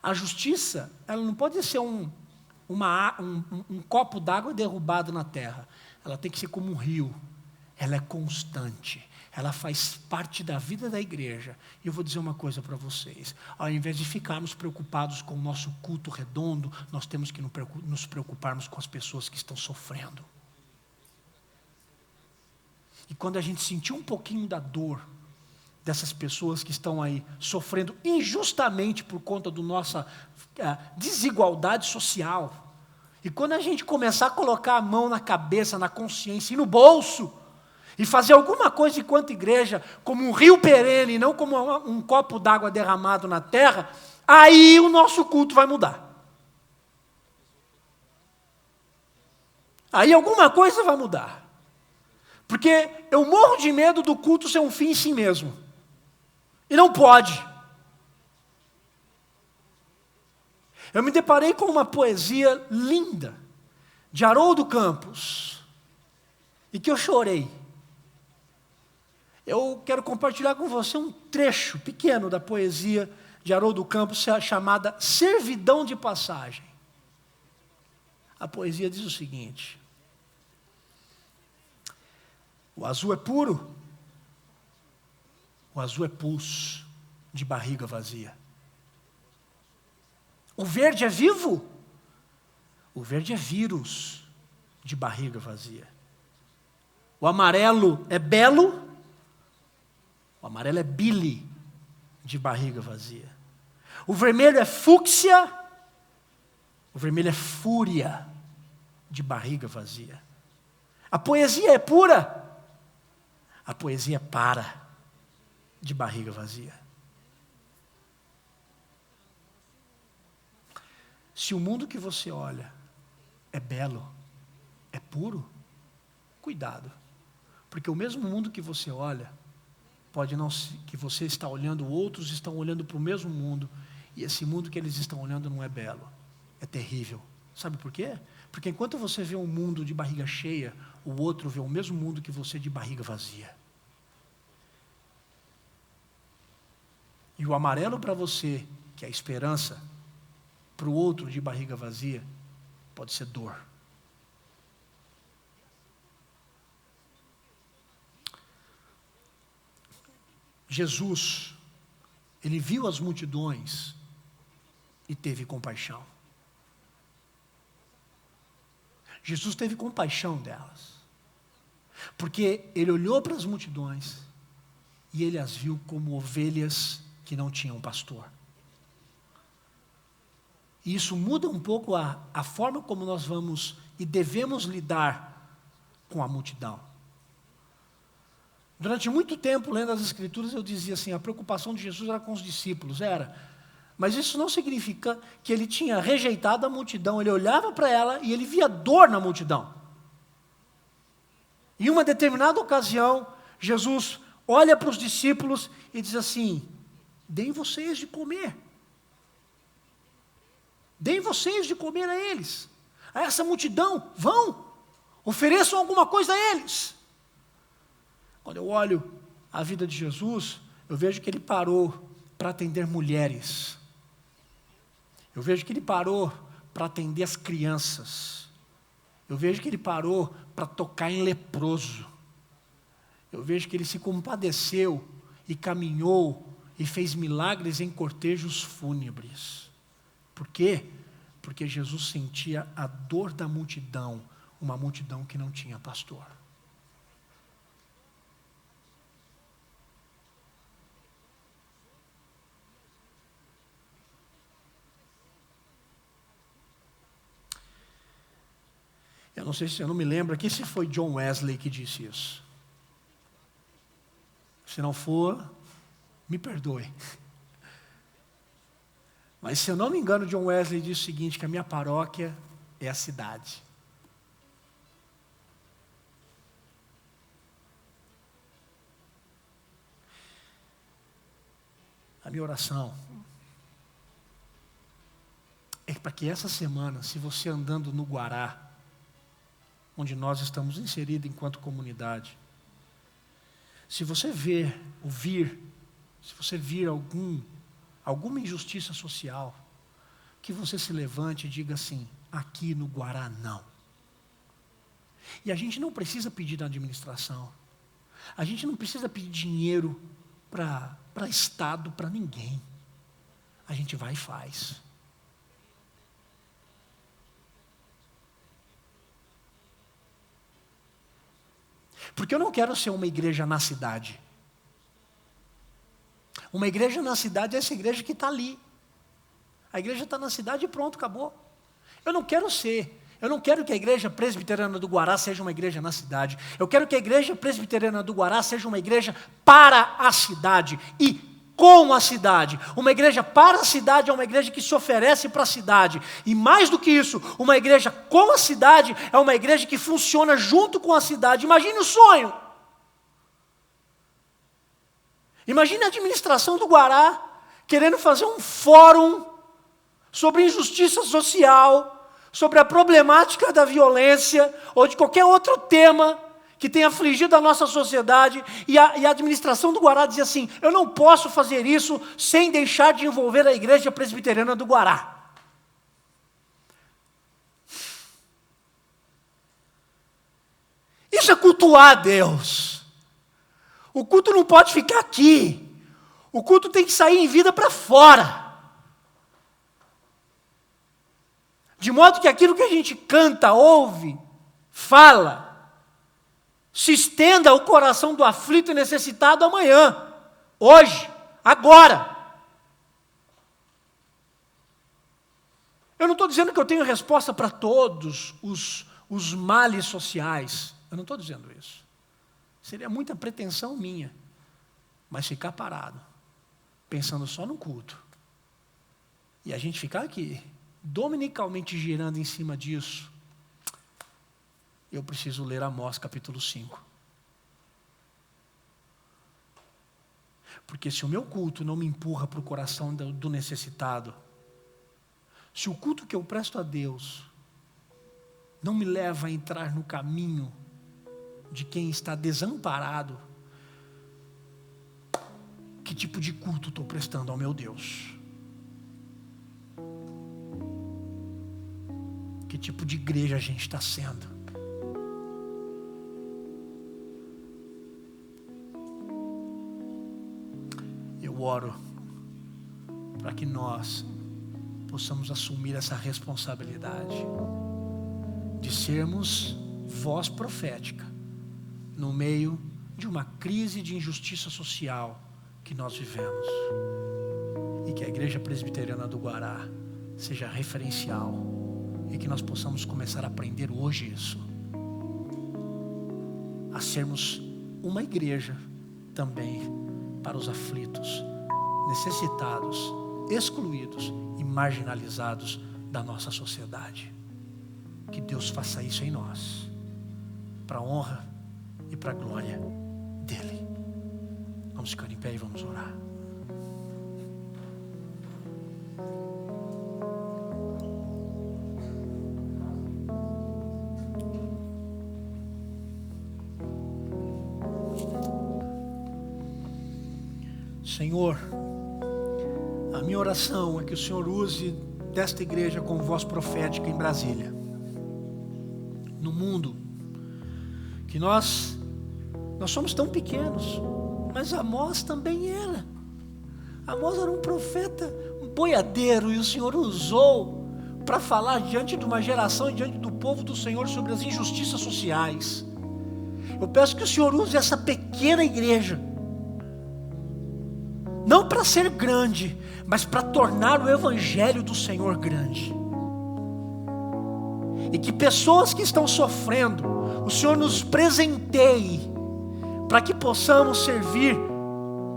A justiça, ela não pode ser um copo d'água derrubado na terra. Ela tem que ser como um rio. Ela é constante. Ela faz parte da vida da igreja. E eu vou dizer uma coisa para vocês. Ao invés de ficarmos preocupados com o nosso culto redondo, nós temos que nos preocuparmos com as pessoas que estão sofrendo. E quando a gente sentir um pouquinho da dor dessas pessoas que estão aí sofrendo injustamente por conta da nossa desigualdade social. E quando a gente começar a colocar a mão na cabeça, na consciência e no bolso, e fazer alguma coisa enquanto igreja, como um rio perene, não como um copo d'água derramado na terra, aí o nosso culto vai mudar. Aí alguma coisa vai mudar. Porque eu morro de medo do culto ser um fim em si mesmo. E não pode. Eu me deparei com uma poesia linda, de Haroldo Campos, e que eu chorei. Eu quero compartilhar com você um trecho pequeno da poesia de Haroldo Campos, chamada Servidão de Passagem. A poesia diz o seguinte, o azul é puro, o azul é pulso de barriga vazia. O verde é vivo, o verde é vírus de barriga vazia. O amarelo é belo, o amarelo é bile de barriga vazia. O vermelho é fúcsia, o vermelho é fúria de barriga vazia. A poesia é pura, a poesia é para de barriga vazia. Se o mundo que você olha é belo, é puro, cuidado. Porque o mesmo mundo que você olha, pode não ser que você está olhando, outros estão olhando para o mesmo mundo, e esse mundo que eles estão olhando não é belo, é terrível, Sabe por quê? Porque enquanto você vê um mundo de barriga cheia, o outro vê o mesmo mundo que você de barriga vazia. E o amarelo para você, que é a esperança, para o outro de barriga vazia, pode ser dor. Jesus, ele viu as multidões e teve compaixão. Jesus teve compaixão delas, porque ele olhou para as multidões e ele as viu como ovelhas que não tinham pastor. E isso muda um pouco a forma como nós vamos e devemos lidar com a multidão. Durante muito tempo, lendo as Escrituras, eu dizia assim, a preocupação de Jesus era com os discípulos, mas isso não significa que ele tinha rejeitado a multidão, ele olhava para ela e ele via dor na multidão. Em uma determinada ocasião, Jesus olha para os discípulos e diz assim, deem vocês de comer. Deem vocês de comer a eles. A essa multidão, vão, ofereçam alguma coisa a eles. Quando eu olho a vida de Jesus, eu vejo que ele parou para atender mulheres. Eu vejo que ele parou para atender as crianças. Eu vejo que ele parou para tocar em leproso. Eu vejo que ele se compadeceu e caminhou e fez milagres em cortejos fúnebres. Por quê? Porque Jesus sentia a dor da multidão, uma multidão que não tinha pastor. Eu não sei se eu não me lembro aqui se foi John Wesley que disse isso. Se não for, me perdoe. Mas se eu não me engano, John Wesley disse o seguinte, que a minha paróquia é a cidade. A minha oração é para que essa semana, se você andando no Guará, onde nós estamos inseridos enquanto comunidade, se você se você vir alguma injustiça social, que você se levante e diga assim, aqui no Guará não. E a gente não precisa pedir da administração, a gente não precisa pedir dinheiro para Estado, para ninguém. A gente vai e faz. Porque eu não quero ser uma igreja na cidade. Uma igreja na cidade é essa igreja que está ali. A igreja está na cidade e pronto, acabou. Eu não quero que a igreja presbiteriana do Guará seja uma igreja na cidade. Eu quero que a igreja presbiteriana do Guará seja uma igreja para a cidade e com a cidade. Uma igreja para a cidade é uma igreja que se oferece para a cidade. E mais do que isso, uma igreja com a cidade é uma igreja que funciona junto com a cidade. Imagine o sonho. Imagine a administração do Guará querendo fazer um fórum sobre injustiça social, sobre a problemática da violência ou de qualquer outro tema que tem afligido a nossa sociedade, e a administração do Guará dizia assim, eu não posso fazer isso sem deixar de envolver a igreja presbiteriana do Guará. Isso é cultuar a Deus. O culto não pode ficar aqui. O culto tem que sair em vida para fora. De modo que aquilo que a gente canta, ouve, fala, se estenda ao coração do aflito e necessitado amanhã, hoje, agora. Eu não estou dizendo que eu tenho resposta para todos os males sociais. Eu não estou dizendo isso. Seria muita pretensão minha. Mas ficar parado, pensando só no culto, e a gente ficar aqui, dominicalmente girando em cima disso, eu preciso ler Amós capítulo 5. Porque se o meu culto não me empurra para o coração do necessitado, se o culto que eu presto a Deus não me leva a entrar no caminho de quem está desamparado. Que tipo de culto estou prestando ao meu Deus? Que tipo de igreja a gente está sendo? Eu oro para que nós possamos assumir essa responsabilidade de sermos voz profética no meio de uma crise de injustiça social que nós vivemos, e que a Igreja Presbiteriana do Guará seja referencial, e que nós possamos começar a aprender hoje isso, a sermos uma igreja também para os aflitos, necessitados, excluídos e marginalizados da nossa sociedade. Que Deus faça isso em nós, para a honra e para a glória dEle. Vamos ficar em pé e vamos orar. Senhor, a minha oração é que o Senhor use desta igreja com voz profética em Brasília, no mundo, que nós somos tão pequenos, mas Amós também era. Amós era um profeta, um boiadeiro, e o Senhor usou para falar diante de uma geração e diante do povo do Senhor sobre as injustiças sociais. Eu peço que o Senhor use essa pequena igreja, não para ser grande, mas para tornar o Evangelho do Senhor grande. E que pessoas que estão sofrendo, o Senhor nos presenteie, para que possamos servir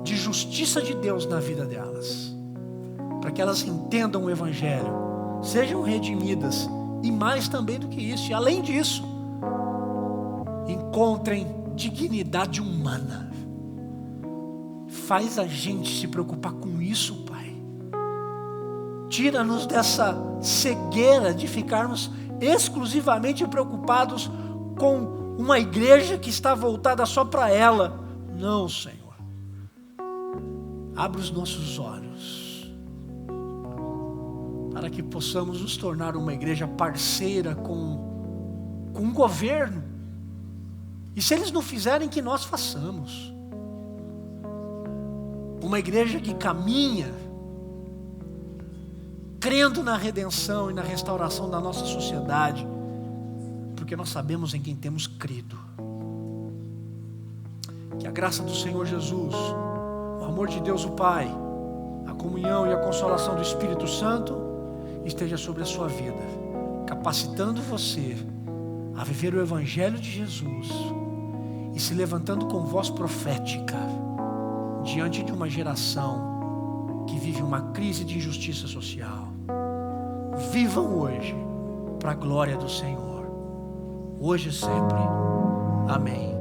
de justiça de Deus na vida delas, para que elas entendam o Evangelho, sejam redimidas, e mais também do que isso, e além disso, encontrem dignidade humana. Faz a gente se preocupar com isso, Pai. Tira-nos dessa cegueira de ficarmos exclusivamente preocupados com uma igreja que está voltada só para ela. Não, Senhor. Abre os nossos olhos para que possamos nos tornar uma igreja parceira com o governo. E se eles não fizerem, que nós façamos. Uma igreja que caminha crendo na redenção e na restauração da nossa sociedade, porque nós sabemos em quem temos crido. Que a graça do Senhor Jesus, o amor de Deus o Pai, a comunhão e a consolação do Espírito Santo esteja sobre a sua vida, capacitando você a viver o Evangelho de Jesus e se levantando com voz profética diante de uma geração que vive uma crise de injustiça social. Vivam hoje para a glória do Senhor, hoje e sempre. Amém.